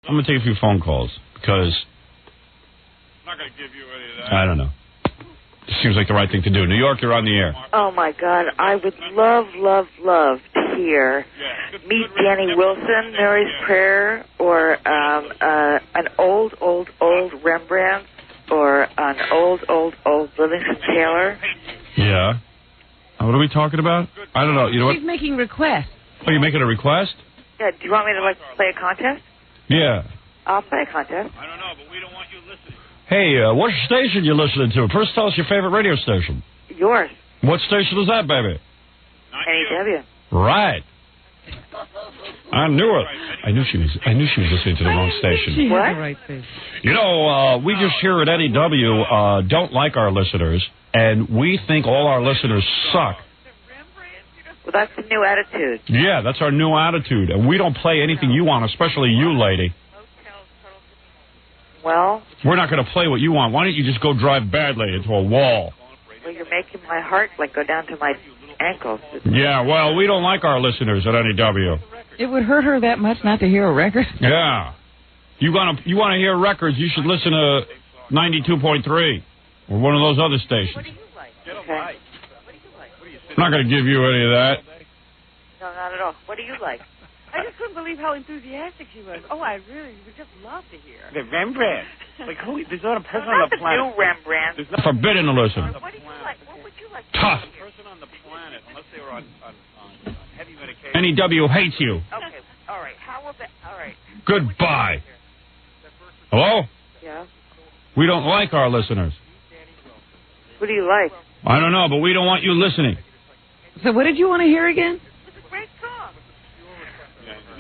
I'm going to take a few phone calls because... I'm not going to give you any of that. I don't know. It seems like the right thing to do. New York, you're on the air. Oh, my God. I would love to hear Meet Danny Wilson, Mary's Prayer, or an old Rembrandt, or an old Livingston Taylor. Yeah. What are we talking about? I don't know. You know what? She's making requests. Oh, you're making a request? Yeah, do you want me to, play a contest? Yeah. I'll play a contest. I don't know, but we don't want you listening. Hey, what station you listening to? First, tell us your favorite radio station. Yours. What station is that, baby? NEW. Right. I knew it. I knew she was listening to the wrong station. She has the right station. You know, we just here at NEW don't like our listeners, and we think all our listeners suck. Well, that's the new attitude. Yeah, that's our new attitude, and we don't play anything you want, especially you, lady. Well, we're not going to play what you want. Why don't you just go drive badly into a wall? Well, you're making my heart go down to my ankles. Yeah, well, we don't like our listeners at NEW. It would hurt her that much not to hear a record? Yeah. You want to hear records, you should listen to 92.3 or one of those other stations. What do you like? Okay. I'm not going to give you any of that. No, not at all. What do you like? I just couldn't believe how enthusiastic she was. Oh, I really would just love to hear. The Rembrandt. There's not a person on the planet. Not the new Rembrandt. Forbidden to listen. What do you like? What would you like? Tough. Person on the planet, unless they were on heavy medication. NEW hates you. Okay. All right. All right. Goodbye. Hello? Yeah. We don't like our listeners. What do you like? I don't know, but we don't want you listening. So what did you want to hear again? It's a great song.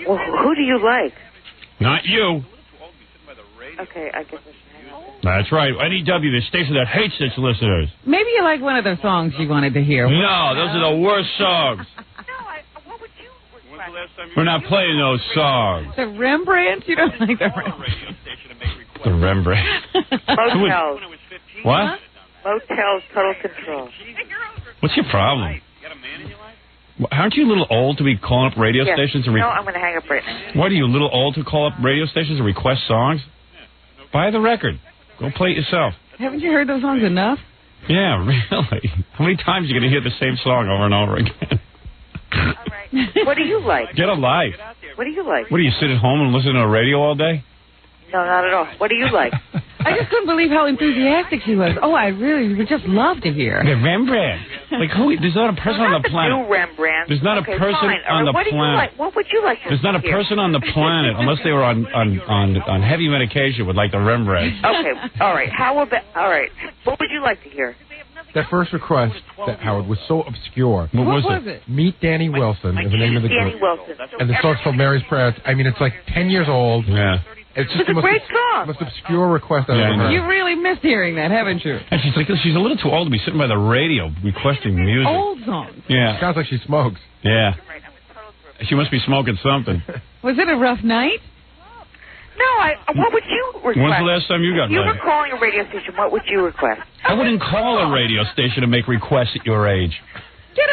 Well, who do you like? Not you. Okay, I guess That's right. NEW, the station that hates its listeners. Maybe you like one of the songs you wanted to hear. No, those are the worst songs. what would you request? We're not playing those songs. The Rembrandt? You don't like the Rembrandt? The Rembrandt. Motels. What? Motels, Total Control. What's your problem? Aren't you a little old to be calling up radio stations? No, I'm going to hang up right now. What, are you a little old to call up radio stations and request songs? Buy the record. Go play it yourself. Haven't you heard those songs enough? Yeah, really. How many times are you going to hear the same song over and over again? All right. What do you like? Get a life. What do you like? What, do you sit at home and listen to the radio all day? No, not at all. What do you like? I just couldn't believe how enthusiastic she was. Oh, I really would just love to hear. The Rembrandt. There's not a person on the planet. New Rembrandt. There's not a person on the planet. What would you like to There's not a person on the planet, unless they were on heavy medication, would like the Rembrandt. Okay, all right. All right. What would you like to hear? That first request, that Howard, was so obscure. What was it? Meet Danny Wilson is the name of the group. Danny Wilson. And the song's called Mary's Prayer. I mean, it's like 10 years old. Yeah. It's just a great song. Most obscure request I've ever heard. You really missed hearing that, haven't you? And she's a little too old to be sitting by the radio requesting music. Old songs. Yeah. Sounds like she smokes. Yeah. She must be smoking something. Was it a rough night? No, what would you request? When's the last time you got If you laid? were calling a radio station, what would you request? I wouldn't call a radio station to make requests at your age.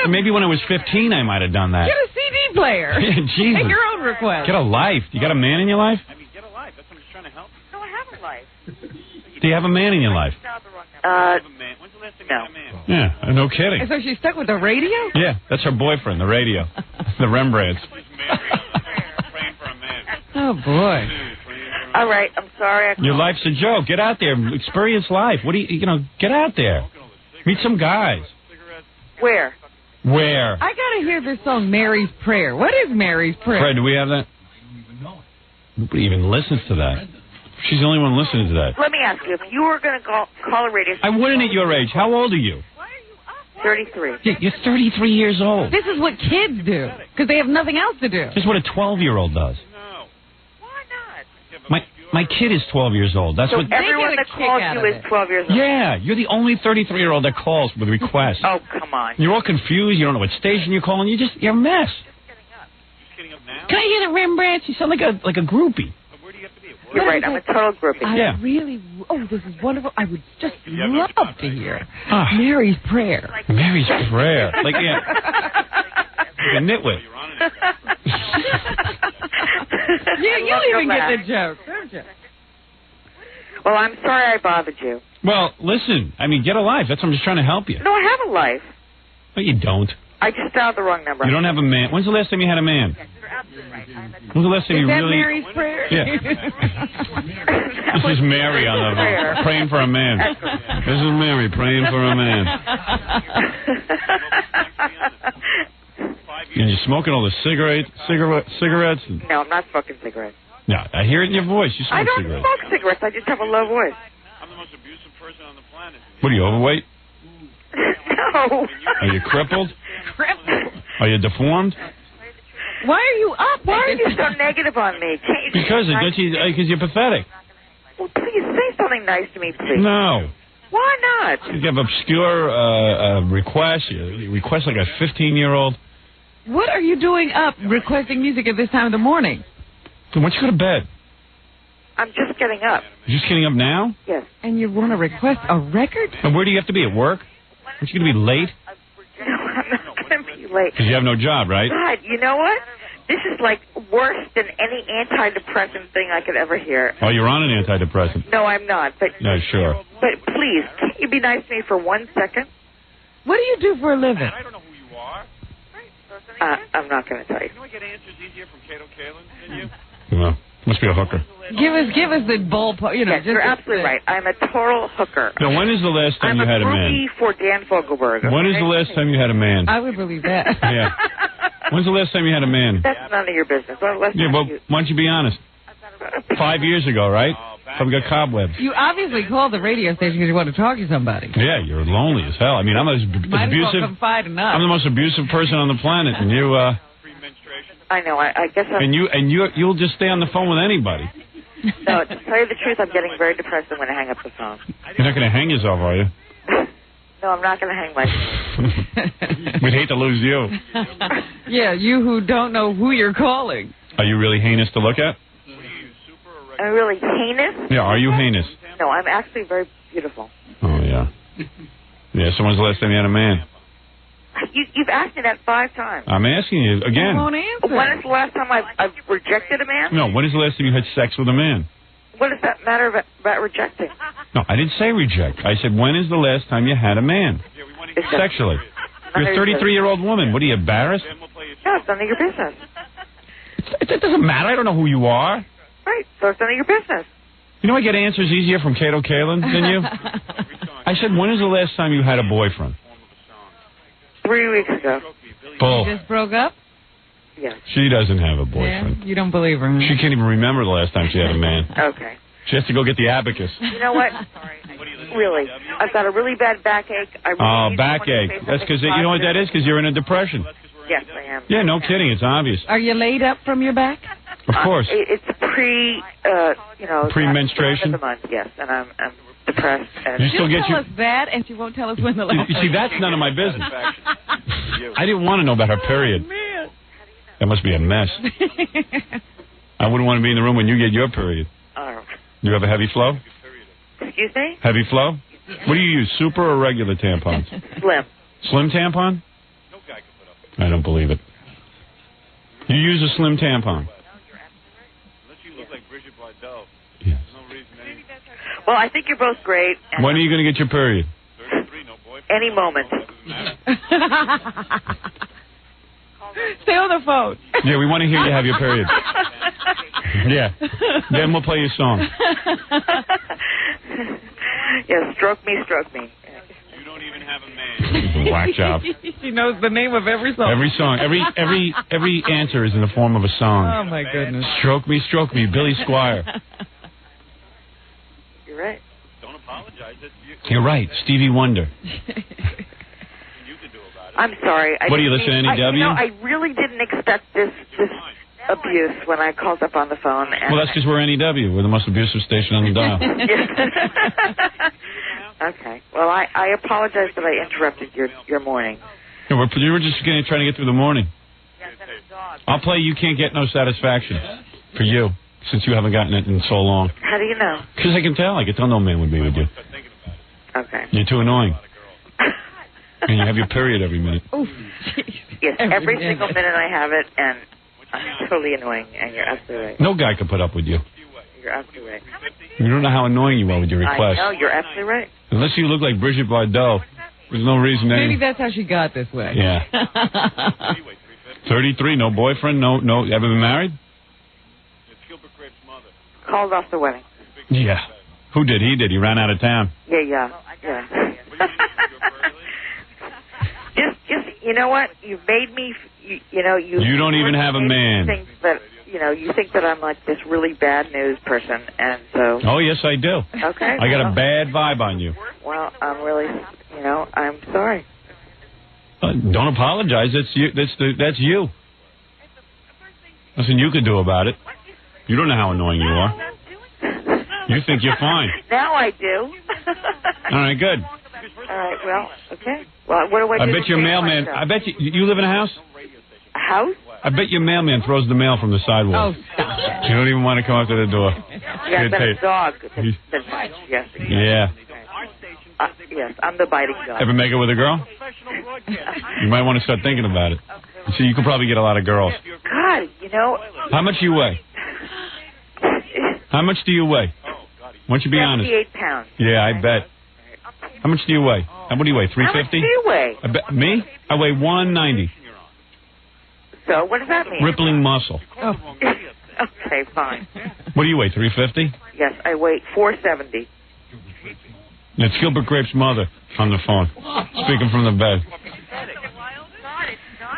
Maybe when I was 15, I might have done that. Get a CD player. Jesus. Make your own request. Get a life. You got a man in your life? Get a life. That's what I'm just trying to help. No, I have a life. Do you have a man in your life? When's the last time you had a man? Yeah, no kidding. So she's stuck with the radio? Yeah, that's her boyfriend, the radio. The Rembrandts. Praying for a man. Oh, boy. All right, I'm sorry. Your life's a joke. Get out there. Experience life. What do get out there. Meet some guys. Where? I got to hear this song, Mary's Prayer. What is Mary's Prayer? Fred, do we have that? Nobody even listens to that. She's the only one listening to that. Let me ask you, if you were going to call a radio station... I wouldn't at your age. How old are you? 33. Yeah, you're 33 years old. This is what kids do, because they have nothing else to do. This is what a 12-year-old does. No. Why not? My kid is 12 years old. That's So what. everyone that calls you is 12 years old? Yeah, you're the only 33-year-old that calls with requests. Oh, come on. You're all confused. You don't know what station you're calling. You're a mess. Getting up now? Can I hear the Rembrandts? You sound like a groupie. Where do you have to be? You're right. I'm a total groupie. I really... Oh, this is wonderful. I would just love to hear Ah. Mary's Prayer. Mary's Prayer. Like a nitwit. You even get the joke, don't you? Well, I'm sorry I bothered you. Well, listen, I mean, get a life. That's I'm just trying to help you. No, I have a life. No, you don't. I just dialed the wrong number. You don't have a man. When's the last time you had a man? When's the last time you that really... Mary's prayer? Yeah. This is Mary on the phone, praying for a man. This is Mary praying for a man. And you're smoking all the cigarettes? No, I'm not smoking cigarettes. No, I hear it in your voice. You smoke I don't cigarettes. smoke cigarettes. I just have a low voice. I'm the most abusive person on the planet. What are you, overweight? No. Are you crippled? Are you deformed? Why are you up? Why are you so negative on me? Can't you Because nice you're pathetic. Well, please say something nice to me, please. No. Why not? You have obscure requests. You request like a 15-year-old. What are you doing up requesting music at this time of the morning? Then why don't you go to bed? I'm just getting up. You're just getting up now? Yes. And you want to request a record? And where do you have to be? At work? Aren't you going to be late? No, I'm not going to be late. Because you have no job, right? God, you know what? This is like worse than any antidepressant thing I could ever hear. Oh, you're on an antidepressant. No, I'm not. But No, sure. But please, can't you be nice to me for 1 second? What do you do for a living? I don't know who you are. I'm not going to tell you. You know I get answers easier from Cato Kalin than you? Well, must be a hooker. Give us the ballpark. You know, Yes, you're absolutely right. I'm a total hooker. Now, when is the last time I'm you had a man? groupie for Dan Fogelberg. Okay? When is the last time you had a man? I would believe that. Yeah. When's the last time you had a man? That's none of your business. Well, Yeah, well, why don't you be honest? 5 years ago, right? Probably got cobwebs. You obviously called the radio station because you want to talk to somebody. Yeah, you're lonely as hell. I mean, I'm as Might as well abusive. confide in us. I'm the most abusive person on the planet, and you, I know. I guess I'm... and you'll just stay on the phone with anybody. No, to tell you the truth, I'm getting very depressed when I hang up the phone. You're not going to hang yourself, are you? No, I'm not going to hang myself. We'd hate to lose you. Yeah, you who don't know who you're calling. Are you really heinous to look at? I'm really heinous? Yeah, are you heinous? No, I'm actually very beautiful. Oh, yeah. Yeah, so when's the last time you had a man? You've asked me that 5 times. I'm asking you again. You won't answer. When is the last time I've rejected a man? No, when is the last time you had sex with a man? What does that matter about rejecting? No, I didn't say reject. I said, when is the last time you had a man? Sexually. You're a 33-year-old woman. What, are you embarrassed? No, it's none of your business. It doesn't matter. I don't know who you are. Right, so it's none of your business. You know I get answers easier from Cato Kalin than you? I said, when is the last time you had a boyfriend? 3 weeks ago. Bull. You just broke up? Yes. She doesn't have a boyfriend. Yeah, you don't believe her, huh? She can't even remember the last time she had a man. Okay. She has to go get the abacus. You know what? Really, I've got a really bad backache. I really need someone to backache. say That's because, something you know what that positive. is? Because you're in a depression. Yes, I am. Yeah, no kidding. It's obvious. Are you laid up from your back? Of course. It's Pre-menstruation? the month, yes, and I'm depressed. And You still She'll get tell you. us that, and she won't tell us when the last You see, that's none of my business. I didn't want to know about her period. Man. That must be a mess. I wouldn't want to be in the room when you get your period. You have a heavy flow? Excuse me? Heavy flow? What do you use, super or regular tampons? Slim. Slim tampon? I don't believe it. You use a slim tampon? Yes. Well, I think you're both great. And When are you going to get your period? any moment. Stay on the phone. Yeah, we want to hear you have your period. Yeah. Then we'll play your song. Yeah, stroke me, stroke me. You don't even have a man. Whack job. She knows the name of every song. Every song, every answer is in the form of a song. Oh, my goodness. Stroke me, Billy Squire. You're right. Don't apologize. You're right, Stevie Wonder. You can do about it. I'm sorry. What do you listen to, NEW? I really didn't expect this abuse when I called up on the phone. And Well, that's because we're NEW. We're the most abusive station on the dial. Okay. Well, I apologize that I interrupted your morning. Yeah, we're just trying to get through the morning. I'll play You Can't Get No Satisfaction for you, since you haven't gotten it in so long. How do you know? Because I can tell. I can tell no man would be with you. Okay. You're too annoying. And you have your period every minute. Oof. Yes, every single minute I have it, and I'm totally annoying, and you're absolutely right. No guy could put up with you. You're absolutely right. You don't know how annoying you are with your requests. I know, you're absolutely right. Unless you look like Brigitte Bardot, there's no reason. Maybe that's how she got this way. Yeah. 33, no boyfriend, no. Ever been married? Called off the wedding. Yeah. Who did? He did. He ran out of town. Yeah. Just, you know what? You've made me, you know, You don't even have a man. Think that, you think that I'm like this really bad news person, and so. Oh, yes, I do. Okay. I got a bad vibe on you. Well, I'm really, I'm sorry. Don't apologize. That's you. That's you. Nothing you could do about it. You don't know how annoying you are. You think you're fine. Now I do. All right, good. All right, well, okay. Well, what do I do? I bet your mailman. I bet you live in a house. A house? I bet your mailman throws the mail from the sidewalk. Oh, stop it. You don't even want to come up to the door. Yeah, that's a dog. Yes. Yeah. Yes, I'm the biting dog. Ever make it with a girl? You might want to start thinking about it. See, you could probably get a lot of girls. God, How much do you weigh? How much do you weigh? Why don't you be honest? 78 pounds. Yeah, I bet. How much do you weigh? What do you weigh? 350? How much do you weigh? Me? I weigh 190. So, what does that mean? Rippling muscle. Oh. Okay, fine. What do you weigh? 350? Yes, I weigh 470. It's Gilbert Grape's mother on the phone, speaking from the bed.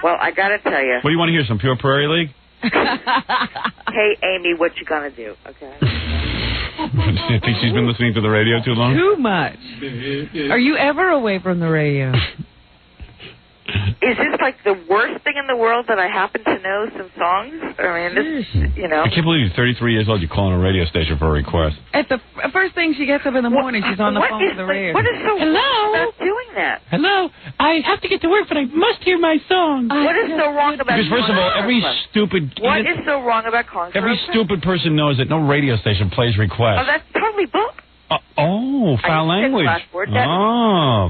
Well, I got to tell you. What do you want to hear? Some Pure Prairie League? Hey, Amy, what you gonna do? Okay. You think she's been listening to the radio too long? Too much. Are you ever away from the radio? Is this like the worst thing in the world that I happen to know some songs? I mean, this, I can't believe you're 33 years old. You're calling a radio station for a request. At the first thing she gets up in the morning, she's on the phone with the radio. What is so wrong about doing that? Hello. I have to get to work, but I must hear my song. What is so wrong about? Because first of all, every stupid. What is so wrong about calling? Every stupid person knows that no radio station plays requests. Oh, that's totally bull. Foul language. Foul language.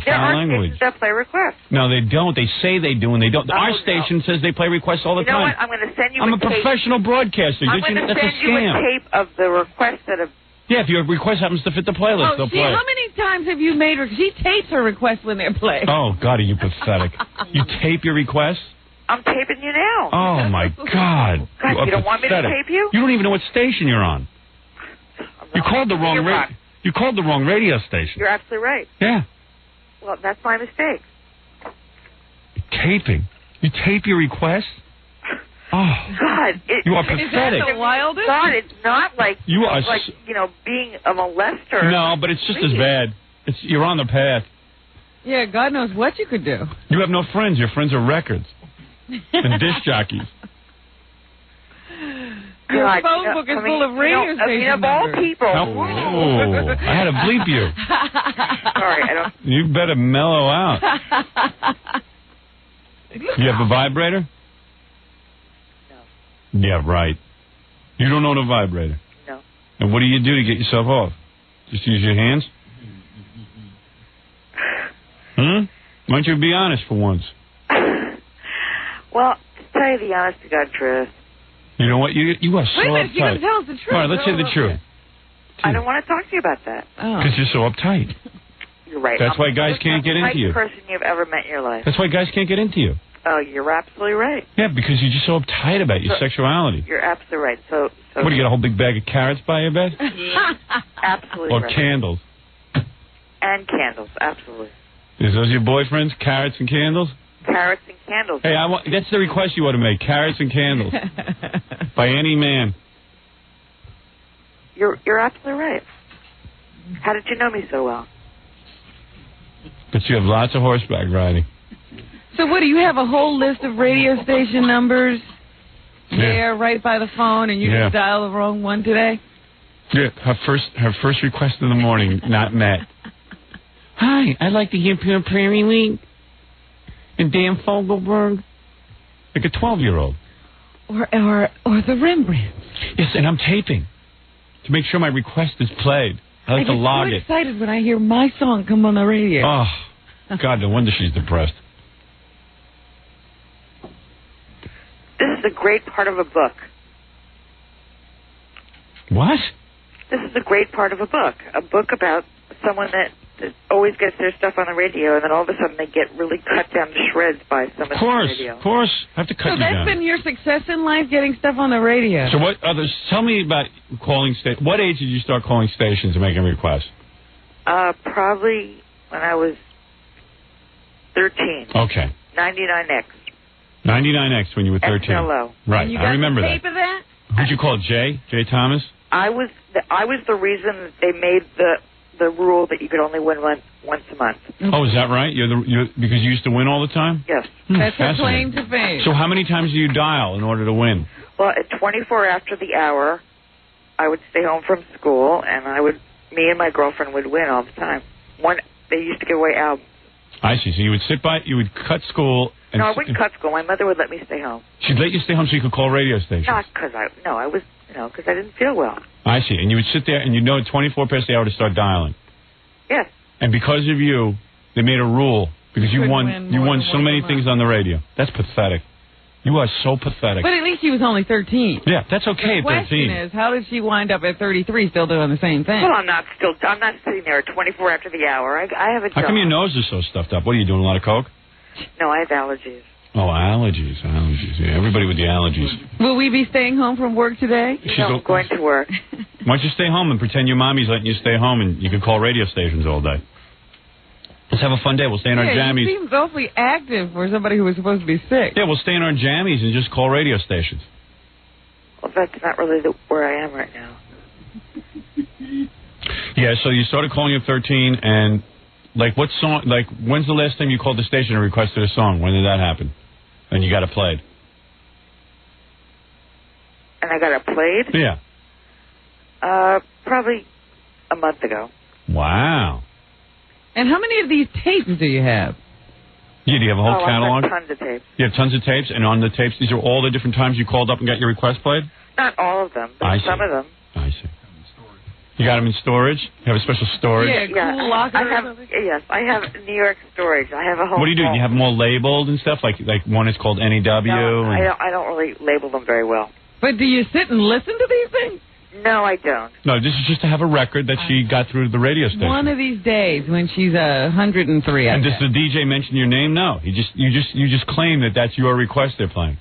There are stations that play requests. No, they don't. They say they do, and they don't. Our station says they play requests all the time. You know what? I'm going to send you I'm a professional broadcaster. I'm going to send you a tape of the requests that have... Yeah, if your request happens to fit the playlist, they'll play. How many times have you made her... She tapes her requests when they're played. Oh, God, are you pathetic. You tape your requests? I'm taping you now. Oh, my God. God, you don't want me to tape you? You don't even know what station you're on. You called the wrong radio. You called the wrong radio station. You're absolutely right. Yeah. Well, that's my mistake. Taping. You tape your requests? Oh. God. You are pathetic. Is that the wildest? God, it's not like, you are being a molester. No, but it's just as bad. You're on the path. Yeah, God knows what you could do. You have no friends. Your friends are records and disc jockeys. Your phone book is full of radio station of all people. Oh, I had to bleep you. Sorry, I don't... You better mellow out. You have a vibrator? No. Yeah, right. You don't own a vibrator? No. And what do you do to get yourself off? Just use your hands? Why don't you be honest for once? Well, to tell you the honest to God truth. You know what? You are so uptight. Wait a minute, you got to tell us the truth. All right, let's hear the truth. I don't want to talk to you about that. Because you're so uptight. You're right. That's why guys can't get into you. I'm the person you've ever met in your life. That's why guys can't get into you. Oh, you're absolutely right. Yeah, because you're just so uptight about your sexuality. You're absolutely right. So what, do you got a whole big bag of carrots by your bed? Absolutely or right. candles? And candles, absolutely. Is those your boyfriends, carrots and candles? Carrots and candles. Hey, that's the request you ought to make, carrots and candles. By any man. You're absolutely right. How did you know me so well? But you have lots of horseback riding. So what, do you have a whole list of radio station numbers there right by the phone, and you just dial the wrong one today? Yeah, her first request in the morning, not met. Hi, I'd like to hear Pure Prairie League and Dan Fogelberg. Like a 12-year-old. Or the Rembrandt. Yes, and I'm taping to make sure my request is played. I like to log it. I'm so excited when I hear my song come on the radio. Oh, God, no wonder she's depressed. This is a great great part of a book. What? This is a great part of a book about someone that always gets their stuff on the radio, and then all of a sudden they get really cut down to shreds by someone on the radio. Of course. I have to cut you down. So that's been your success in life, getting stuff on the radio. So what others? Tell me about calling stations. What age did you start calling stations and making requests? Probably when I was 13. Okay. 99X. 99X when you were 13. XLO. Right. And you I got remember the tape of that? Who'd you call? Jay? Jay Thomas? I was the reason that they made the rule that you could only win once a month. Oh, is that right? Because you used to win all the time? Yes. That's your claim to fame. So how many times do you dial in order to win? Well, at 24 after the hour, I would stay home from school, and me and my girlfriend would win all the time. They used to give away albums. I see. So you would you would cut school. And no, I wouldn't cut school. My mother would let me stay home. She'd let you stay home so you could call radio stations? Not because because I didn't feel well. I see. And you would sit there and you'd know at 24 past the hour to start dialing. Yes. And because of you, they made a rule because you won so many things on the radio. That's pathetic. You are so pathetic. But at least she was only 13. Yeah, that's okay at 13. The question is, how did she wind up at 33 still doing the same thing? Well, I'm not sitting there at 24 after the hour. I have a job. How come your nose is so stuffed up? What are you doing, a lot of coke? No, I have allergies. Oh, allergies. Yeah, everybody with the allergies. Will we be staying home from work today? No, I'm going to work. Why don't you stay home and pretend your mommy's letting you stay home and you can call radio stations all day? Let's have a fun day. We'll stay in our jammies. You seem awfully active for somebody who was supposed to be sick. Yeah, we'll stay in our jammies and just call radio stations. Well, that's not really where I am right now. Yeah, so you started calling at 13, and what song? When's the last time you called the station and requested a song? When did that happen? And you got it played. And I got it played? Yeah. Probably a month ago. Wow. And how many of these tapes do you have? Yeah, do you have a whole catalog? I have tons of tapes. You have tons of tapes, and on the tapes, these are all the different times you called up and got your request played? Not all of them, but some of them. I see. You got them in storage? You have a special storage? Yeah, cool locker. Yes, I have New York storage. I have a whole. What do you do? You have them all labeled and stuff? Like one is called NEW? No, I don't really label them very well. But do you sit and listen to these things? No, I don't. No, this is just to have a record that she got through the radio station. One of these days when she's 103. And does the DJ mention your name? No. You just claim that that's your request they're playing.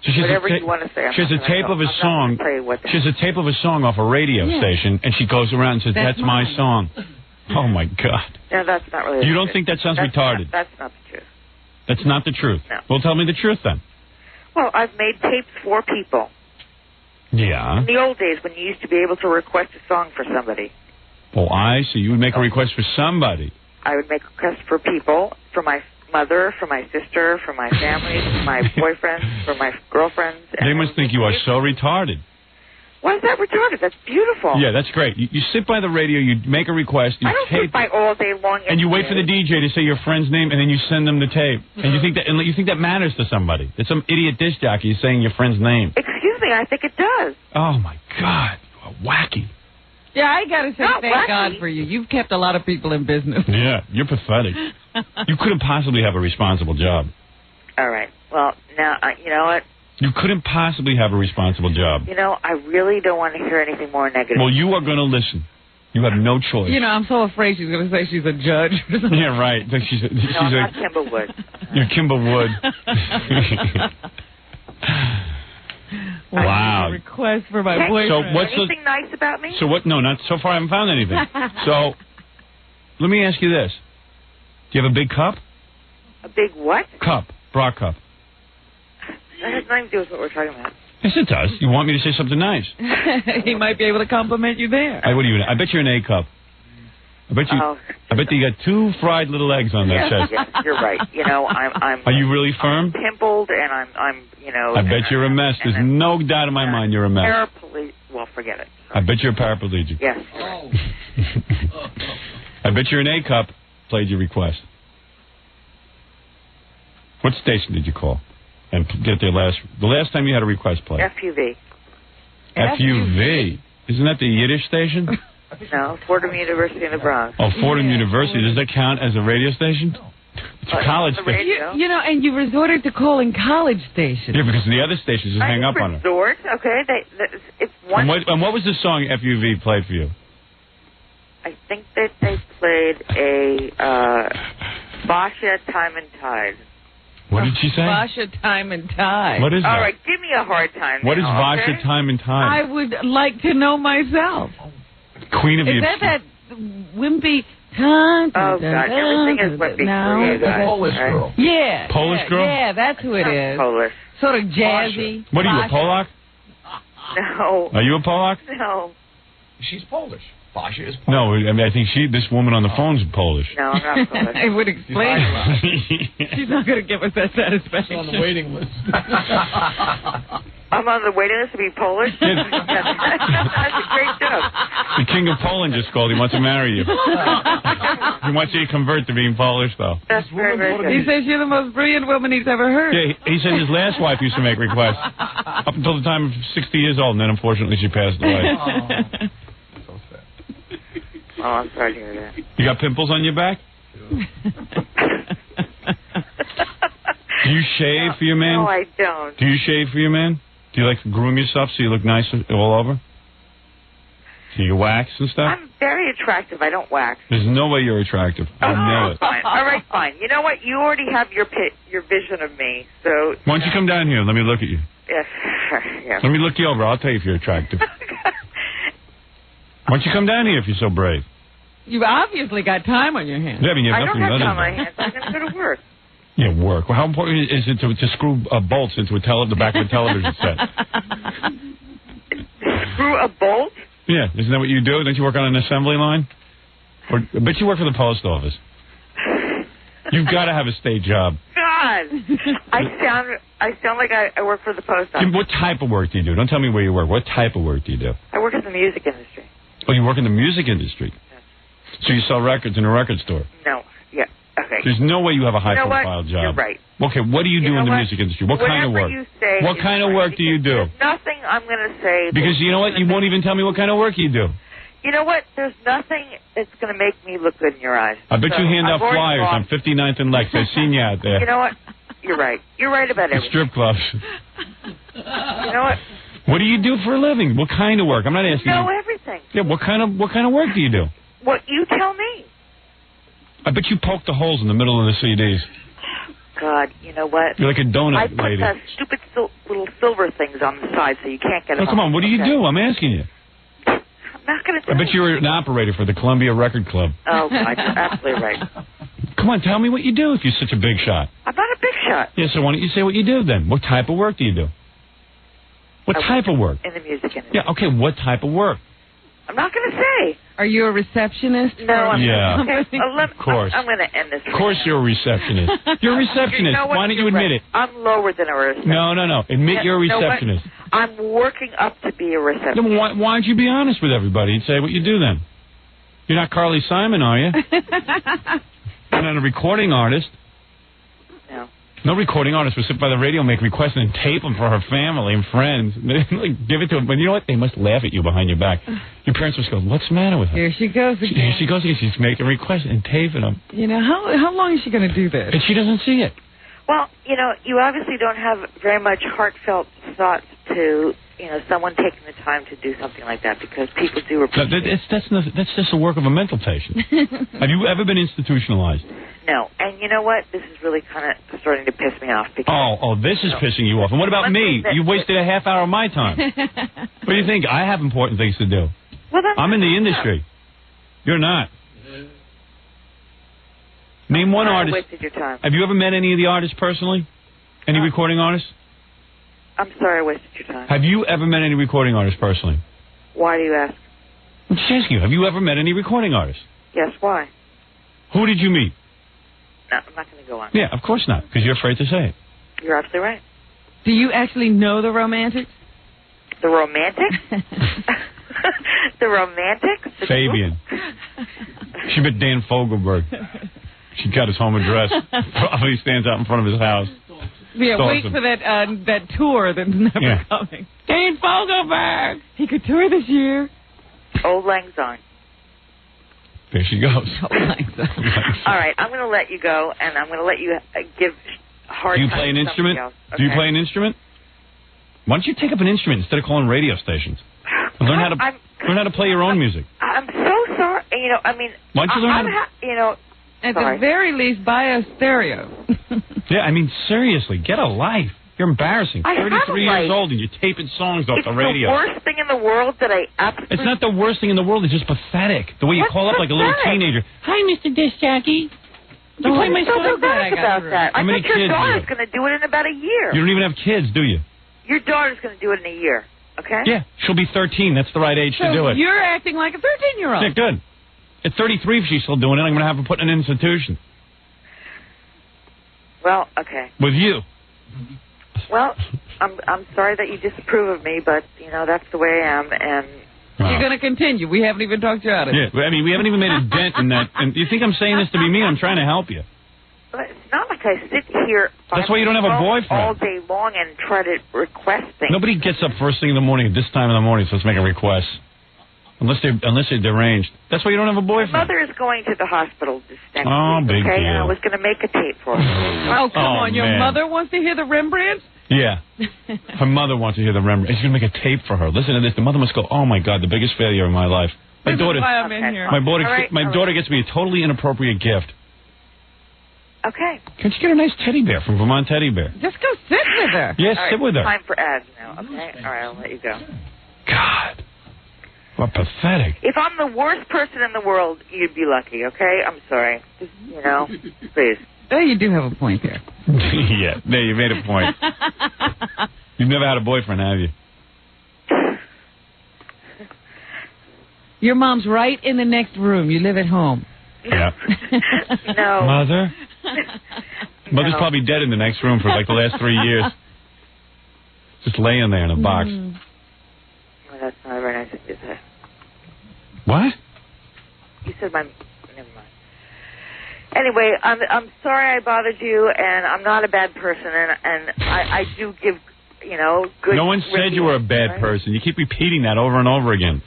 So whatever you want to say. She has a tape of a song. She has a tape of a song off a radio station, and she goes around and says, "That's my song." Oh my God. No, that's not really. You don't think that sounds retarded? That's not the truth. That's not the truth. No. Well, tell me the truth then. Well, I've made tapes for people. Yeah. In the old days, when you used to be able to request a song for somebody. Oh, I see. You would make a request for somebody. I would make requests for people, for my mother, for my sister, for my family, for my boyfriends, for my girlfriends. They must think you are so retarded. Why is that retarded? That's beautiful. Yeah, that's great. You sit by the radio, you make a request, you I don't tape sit by all day long. and you wait for the DJ to say your friend's name, and then you send them the tape. And you think that matters to somebody. It's some idiot disc jockey saying your friend's name. Excuse me, I think it does. Oh my God, wacky. Yeah, I gotta say, Not thank wacky. God for you. You've kept a lot of people in business. Yeah, you're pathetic. You couldn't possibly have a responsible job. All right. Well, now, you know what? You couldn't possibly have a responsible job. You know, I really don't want to hear anything more negative. Well, you are going to listen. You have no choice. You know, I'm so afraid she's going to say she's a judge. Yeah, right. She's I'm not Kimber Wood. You're Kimber Wood. Wow. Request for my boyfriend. So what's anything nice about me? So what? No, not so far. I haven't found anything. So let me ask you this: do you have a big cup? A big what? Cup, bra cup. That has nothing to do with what we're talking about. Yes, it does. You want me to say something nice? He might be able to compliment you there. What are you? I bet you're an A cup. I bet you. I bet you got 2 fried little eggs on that chest. Yes, you're right. You know, I'm. Are you really firm? I'm pimpled, and I'm. You know. I bet you're a mess. There's no doubt in my mind you're a mess. Well, forget it. I bet you're a paraplegic. Yes. I bet you're an A cup. Played your request. What station did you call? And get the last time you had a request played? FUV. FUV. Isn't that the Yiddish station? No, Fordham University in the Bronx. Oh, Fordham University. Does that count as a radio station? It's a college the station. radio. You know, and you resorted to calling college stations. Yeah, because the other stations just hang up on her. Resort, okay. It's one. And what was the song FUV played for you? I think that they played a Basha Time and Tide. What did she say? Vasha Time and Tide. What is that? All right, give me a hard time. What is now, Vasha okay? Time and I Tide? would like to know myself. Queen of Is the... that wimpy? Oh, God, everything is wimpy. No. The Polish girl. Yeah. Polish girl? Yeah, that's who it is. Polish. Sort of jazzy. What are you, a Vasha. Polak? No. Are you a Polak? No. She's Polish. Basha is Polish. No, I mean, I think this woman on the phone's Polish. No, I'm not Polish. It would explain. She's not going to give us that satisfaction. on the waiting list. I'm on the waiting list to be Polish? That's a great joke. The King of Poland just called. He wants to marry you. He wants you to convert to being Polish, though. That's very, very He good. says you're the most brilliant woman he's ever heard. Yeah, he said his last wife used to make requests up until the time of 60 years old, and then unfortunately she passed away. So sad. Oh, I'm sorry to hear that. You got pimples on your back? Do you shave for your man? No, I don't. Do you shave for your man? Do you like to groom yourself so you look nice all over? Do you wax and stuff? I'm very attractive. I don't wax. There's no way you're attractive. I know it. Fine. All right, fine. You know what? You already have your vision of me, so... Why don't you come down here and let me look at you? Yes. Yeah. Let me look you over. I'll tell you if you're attractive. Why don't you come down here if you're so brave? You've obviously got time on your hands. Yeah, I mean, you have I don't nothing have other time on my than hands. I'm going to go to work. Yeah, work. Well, how important is it to screw bolts into the back of a television set? Screw a bolt? Yeah, isn't that what you do? Don't you work on an assembly line? Or I bet you work for the post office. You've got to have a state job. God, I sound like I work for the post office. Jim, what type of work do you do? Don't tell me where you work. What type of work do you do? I work in the music industry. Oh, you work in the music industry. So you sell records in a record store. No, yeah, okay. There's no way you have a high-profile job. You're right. Okay, what do you do in the what? music industry? What kind of work? Whatever you say What is kind of right, work do you do? There's nothing I'm going to say. Because you know what? You won't even tell me what kind of work you do. You know what? There's nothing that's going to make me look good in your eyes. I bet So you hand out I've already flyers on lost. 59th and Lex. I've seen you out there. You know what? You're right. You're right about The everything. strip clubs. You know what? What do you do for a living? What kind of work? I'm not asking You know you. everything. Yeah, what kind of work do you do? What you tell me. I bet you poke the holes in the middle of the CDs. God, you know what? You're like a donut I put lady. the stupid little silver things on the side so you can't get it. Oh, come on, what do you okay? do? I'm asking you. I'm not going to I bet you're an operator for the Columbia Record Club. Oh, God, you're absolutely right. Come on, tell me what you do if you're such a big shot. I'm not a big shot. Yeah, so why don't you say what you do then? What type of work do you do? What type of work? In the music industry. Yeah, okay, what type of work? I'm not going to say. Are you a receptionist? No, I'm Yeah. not. Okay, Of course. I'm going to end this. Of course you're a receptionist. You're a receptionist. You know what? Why don't you You're admit right. it? I'm lower than a receptionist. No. Admit you're a You know what? receptionist. I'm working up to be a receptionist. Then why don't you be honest with everybody and say what you do then? You're not Carly Simon, are you? You're not a recording artist. No. No recording artist would sit by the radio, make requests, and tape them for her family and friends. Like, give it to them. But you know what? They must laugh at you behind your back. Your parents must go, what's the matter with her? Here she goes again. Here she goes again. She's making requests and taping them. You know, how long is she going to do this? And she doesn't see it. Well, you know, you obviously don't have very much heartfelt thoughts to, you know, someone taking the time to do something like that because people do appreciate it. That's just the work of a mental patient. Have you ever been institutionalized? No. And you know what? This is really kind of starting to piss me off. Because This is pissing you off. And what about One me? thing that- You wasted a half hour of my time. What do you think? I have important things to do. Well, then, I'm in the industry. You're not. Name one I artist. wasted your time. Have you ever met any of the artists personally? Any recording artists? I'm sorry I wasted your time. Have you ever met any recording artists personally? Why do you ask? I'm just asking you. Have you ever met any recording artists? Yes, why? Who did you meet? No, I'm not going to go on. Yeah, of course not, because you're afraid to say it. You're absolutely right. Do you actually know the Romantics? The Romantics? The Romantics? The Fabian. She met Dan Fogelberg. She got his home address. Probably stands out in front of his house. Yeah, It's wait awesome. for that tour that's never coming. Dan Fogelberg! He could tour this year. Old Lang Syne. There she goes. All right, I'm going to let you go, and I'm going to let you give hard Do you time play an to instrument? somebody else, okay? Do you play an instrument? Why don't you take up an instrument instead of calling radio stations? And learn how to play your own music. I'm so sorry. You know, I mean, why don't you learn you know, at the very least, buy a stereo. Yeah, I mean, seriously, get a life. You're embarrassing. I have 33 a years life. old and you're taping songs off the radio. It's the worst thing in the world that I absolutely... It's not the worst thing in the world. It's just pathetic. The way you call up like a little teenager. Hi, Mr. Disc Jockey. You play my song? About that. How many I think your kids daughter's going to do it in about a year. You don't even have kids, do you? Your daughter's going to do it in a year, okay? Yeah, she'll be 13. That's the right age to do it. You're acting like a 13-year-old. Yeah, good. At 33, if she's still doing it, I'm going to have her put in an institution. Well, okay. With you. Well, I'm sorry that you disapprove of me, but, you know, that's the way I am, and... You're going to continue. We haven't even talked you out of it. Yeah, I mean, we haven't even made a dent in that. And you think I'm saying this to be mean? I'm trying to help you. But it's not like I sit here... That's why you don't have a boyfriend. ...all day long and try to request things. Nobody gets up first thing in the morning at this time in the morning, so let's make a request. Unless they're deranged. That's why you don't have a boyfriend. My mother is going to the hospital this next Oh, week, big okay? deal. And I was going to make a tape for her. Oh, come on. Your man. mother wants to hear the Rembrandts? Yeah. Her mother wants to hear the Rembrandt. She's going to make a tape for her. Listen to this. The mother must go, oh, my God, the biggest failure of my life. My daughter, why I'm in here. my daughter gets me a totally inappropriate gift. Okay. Can't you get a nice teddy bear from Vermont Teddy Bear? Just go sit with her. Yes, All right, sit with her. time for ads now, okay? All right, I'll let you go. God. What pathetic. If I'm the worst person in the world, you'd be lucky, okay? I'm sorry. Just, you know, please. Oh, you do have a point there. Yeah, there, you made a point. You've never had a boyfriend, have you? Your mom's right in the next room. You live at home. Yeah. No. Mother? Mother's No. probably dead in the next room for like the last 3 years. Just laying there in a box. Well, that's not a very nice thing to say. What? You said my... Never mind. Anyway, I'm sorry I bothered you, and I'm not a bad person, and I do give, you know, good... No one said you were a bad right? person. You keep repeating that over and over again.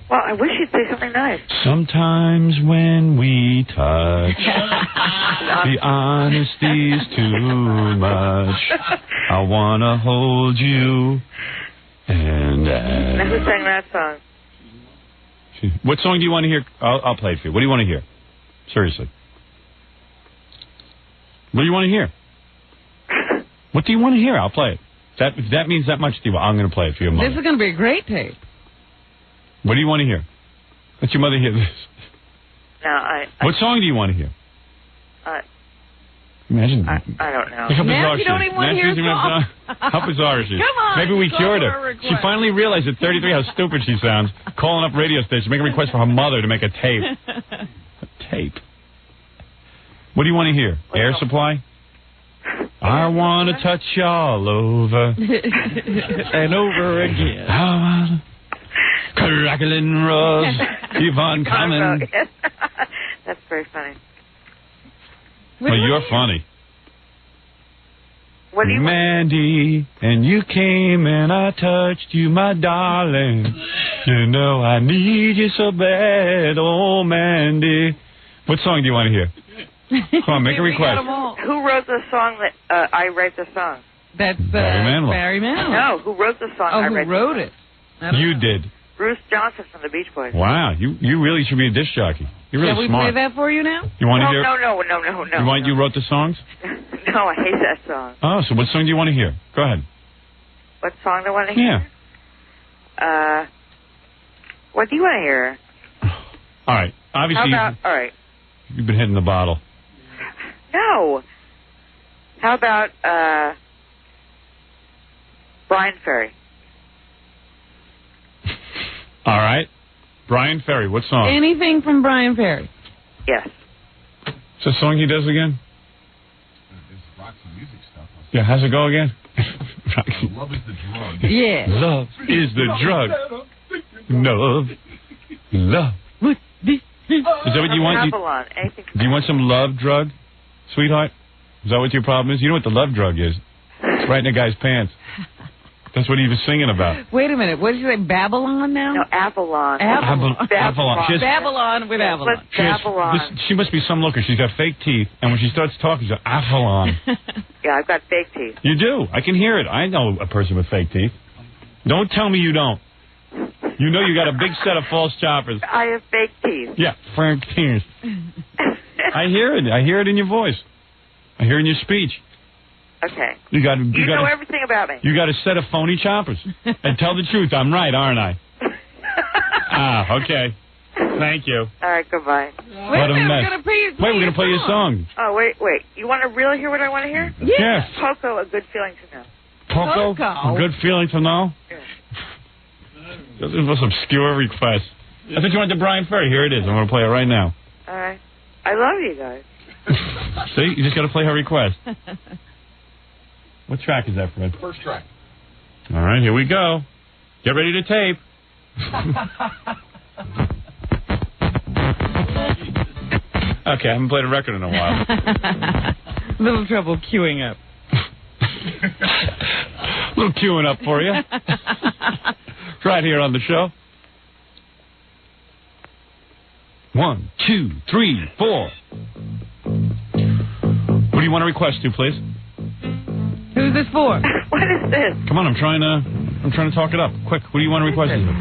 Well, I wish you'd say something nice. Sometimes when we touch, the honesty's too much. I want to hold you. And Now, who sang that song? what song do you want to hear? I'll play it for you. What do you want to hear? Seriously. What do you want to hear? What do you want to hear? I'll play it. If that means that much to you, I'm going to play it for your mother. This is going to be a great tape. What do you want to hear? Let your mother hear this. No, What song do you want to hear? Imagine. I don't know. Look how bizarre Nancy she don't is. even want to hear a Nancy's song. How bizarre is she? Come on. Maybe we call cured for her. a request. She finally realized at 33 how stupid she sounds. Calling up radio stations, making a request for her mother to make a tape. A tape. What do you want to hear? Air Supply? I want to touch you all over. And over again. I want crackling rose. Keep on coming. That's very funny. Well, you're funny. What do you want? Mandy, and you came and I touched you, my darling. You know I need you so bad, oh Mandy. What song do you want to hear? Come on, make a request. Who wrote the song that I write the song? That's Barry Manilow. Barry Manilow. No, who wrote the song? Oh, who wrote it? You did. Bruce Johnson from the Beach Boys. Wow, you really should be a disc jockey. You're really Shall we smart. play that for you now? You want to No. hear? You want you wrote the songs? No, I hate that song. Oh, so what song do you want to hear? Go ahead. What song do I want to hear? Yeah. What do you want to hear? All right. Obviously, How about, all right. you've been hitting the bottle. No. How about Brian Ferry? All right. Brian Ferry, what song? Anything from Brian Ferry. Yes. What's the song he does again? There's lots of music stuff. Yeah, how's it go again? Love is the drug. Yeah. Love is the drug. Love. Love. Is that what you want? Babylon. Anything Do you want some love drug, sweetheart? Is that what your problem is? You know what the love drug is? It's right in a guy's pants. That's what he was singing about. Wait a minute. What did you say? Babylon now? No, Avalon. Avalon. Avalon. Babylon with Avalon. Avalon. She must be some looker. She's got fake teeth, and when she starts talking, she's like, Avalon. Yeah, I've got fake teeth. You do. I can hear it. I know a person with fake teeth. Don't tell me you don't. You know you got a big set of false choppers. I have fake teeth. Yeah, fake teeth. I hear it. I hear it in your voice. I hear it in your speech. Okay. You know everything about me. You got a set of phony choppers. And tell the truth. I'm right, aren't I? Okay. Thank you. All right, goodbye. Wait a minute, we're going to play your song. Oh, wait. You want to really hear what I want to hear? Yes. Poco, A Good Feeling to Know. Poco? A Good Feeling to Know? Yeah. This is the most obscure request. I thought you wanted the Brian Ferry. Here it is. I'm going to play it right now. All right. I love you guys. See? You just got to play her request. What track is that, Fred? First track. All right, here we go. Get ready to tape. Okay, I haven't played a record in a while. Little trouble queuing up. A little queuing up for you. Right here on the show. 1, 2, 3, 4. What do you want to request to, please? Who's this for? What is this? Come on, I'm trying to talk it up. Quick, who do you want to request it to?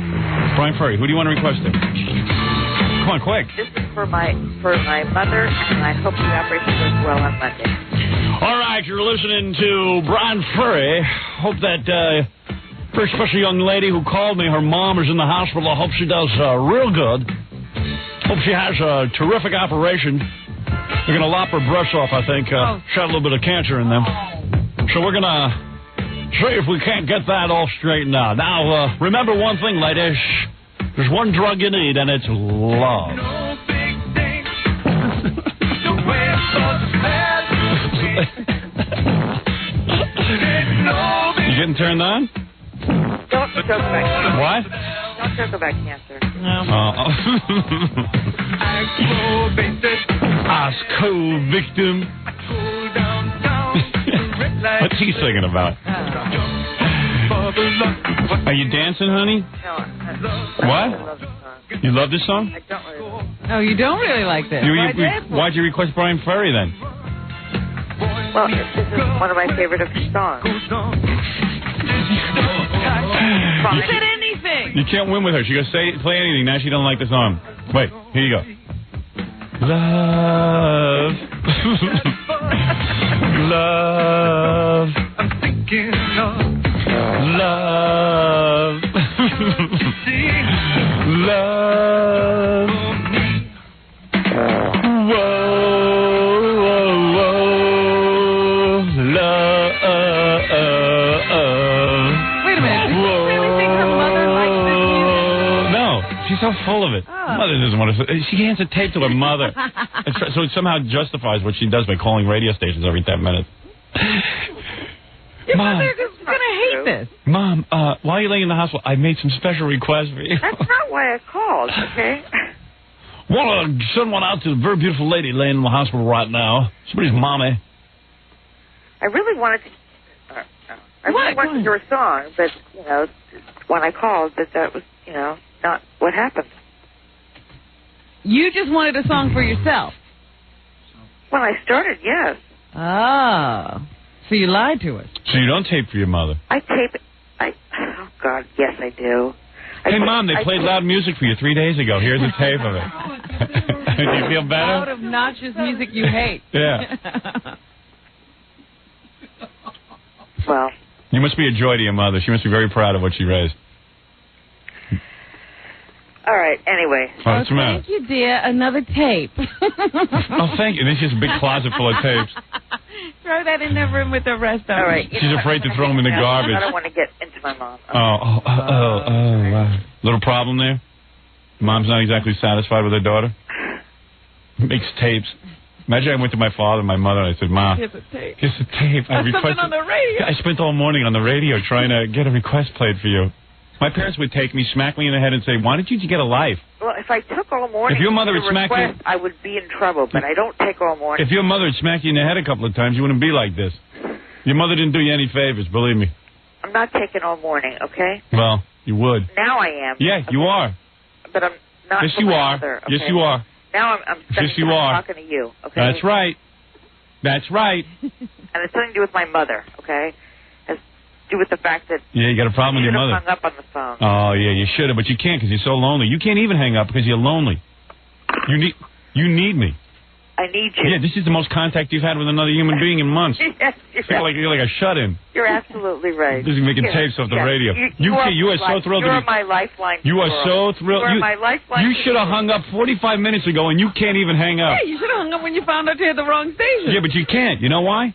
Brian Ferry, who do you want to request it? Come on, quick. This is for my mother, and I hope the operation goes well on Monday. All right, you're listening to Brian Ferry. Hope that very special young lady who called me, her mom is in the hospital. I hope she does real good. Hope she has a terrific operation. They're going to lop her breasts off, I think. She had a little bit of cancer in them. So we're going to see if we can't get that all straightened out. Now, remember one thing, ladies. There's one drug you need, and it's love. You getting turned on? Don't joke about cancer. What? Don't joke about cancer. No. Osco victim. What's he singing about? Are you dancing, honey? No. What? I love this song. You love this song? I don't really. Oh, you don't really like this? Why'd you request Brian Ferry then? Well, this is one of my favorite of his songs. You said anything. You can't win with her. She goes, play anything. Now she don't like the song. Wait, here you go. Love. Love. I'm thinking of love. Love. She's so full of it. Mother doesn't want to. She hands a tape to her mother. So it somehow justifies what she does by calling radio stations every 10 minutes. Your mother's going to hate this. Mom, while you're laying in the hospital, I made some special requests for you. That's not why I called, okay? Want to send one out to a very beautiful lady laying in the hospital right now. Somebody's mommy. I really wanted to. I really wanted to hear a song, but when I called, that was not what happened. You just wanted a song for yourself. When I started, yes. Oh. So you lied to us. So you don't tape for your mother? I tape. Oh, God, yes, I do. Hey, Mom, they played loud music for you 3 days ago. Here's a tape of it. Do you feel better? Loud, obnoxious music you hate. Yeah. Well. You must be a joy to your mother. She must be very proud of what she raised. All right, anyway. What's the matter? Thank you, dear. Another tape. Oh, thank you. This is a big closet full of tapes. Throw that in the room with the rest of them. All right. She's afraid to throw them in the garbage. I don't want to get into my mom. Wow. Little problem there? Mom's not exactly satisfied with her daughter? Makes tapes. Imagine I went to my father and my mother and I said, Mom, here's a tape. Here's a tape. Something on the radio. I spent all morning on the radio trying to get a request played for you. My parents would take me, smack me in the head, and say, "Why didn't you get a life?" Well, if I took all morning, if your mother had smacked you, I would be in trouble. But I don't take all morning. If your mother had smacked you in the head a couple of times, you wouldn't be like this. Your mother didn't do you any favors, believe me. I'm not taking all morning, okay? Well, you would. Now I am. Yeah, okay? you are. But I'm not. Yes, for you my are. mother, okay? Yes, you are. Now I'm Yes, you are. talking to you, okay? That's right. That's right. And it's something to do with my mother, okay? Has to do with the fact that Yeah, you got a problem with your mother. hung up on the phone. Oh, yeah, you should have, but you can't because you're so lonely. You can't even hang up because you're lonely. You need me. I need you. Yeah, this is the most contact you've had with another human being in months. Yes, You're like a shut-in. You're absolutely right. Busy making tapes off the radio. You are so thrilled. You are my lifeline. You are so thrilled. You are my lifeline. You should have hung up 45 minutes ago, and you can't even hang up. Yeah, you should have hung up when you found out you had the wrong station. Yeah, but you can't. You know why?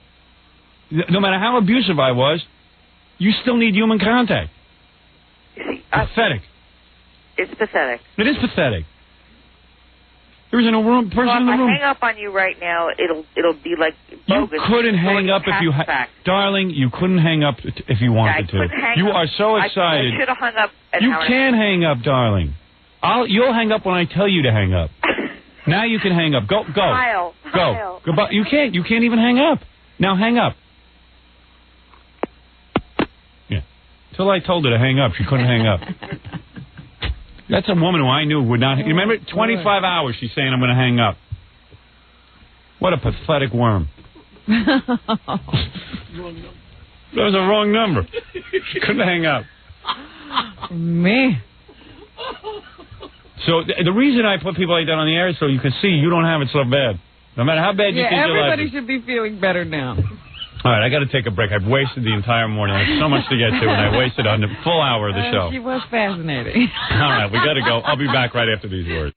No matter how abusive I was, you still need human contact. You see, Pathetic. It's pathetic. It is pathetic. There isn't a person in the room. If I hang up on you right now, it'll be like bogus. You couldn't hang up if you darling, you couldn't hang up if you wanted to. You are so excited. I should have hung up. You can hang up, darling. You'll hang up when I tell you to hang up. Now you can hang up. Go. Kyle. Go. Goodbye. You can't even hang up. Now hang up. Yeah. Until I told her to hang up, she couldn't hang up. That's a woman who I knew would not. You remember? 25 hours she's saying I'm going to hang up. What a pathetic worm. That was a wrong number. She couldn't hang up. Man. So the reason I put people like that on the air is so you can see you don't have it so bad. No matter how bad you think your life is. Everybody should be feeling better now. All right, I got to take a break. I've wasted the entire morning. I have so much to get to, and I wasted on the full hour of the show. She was fascinating. All right, we got to go. I'll be back right after these words.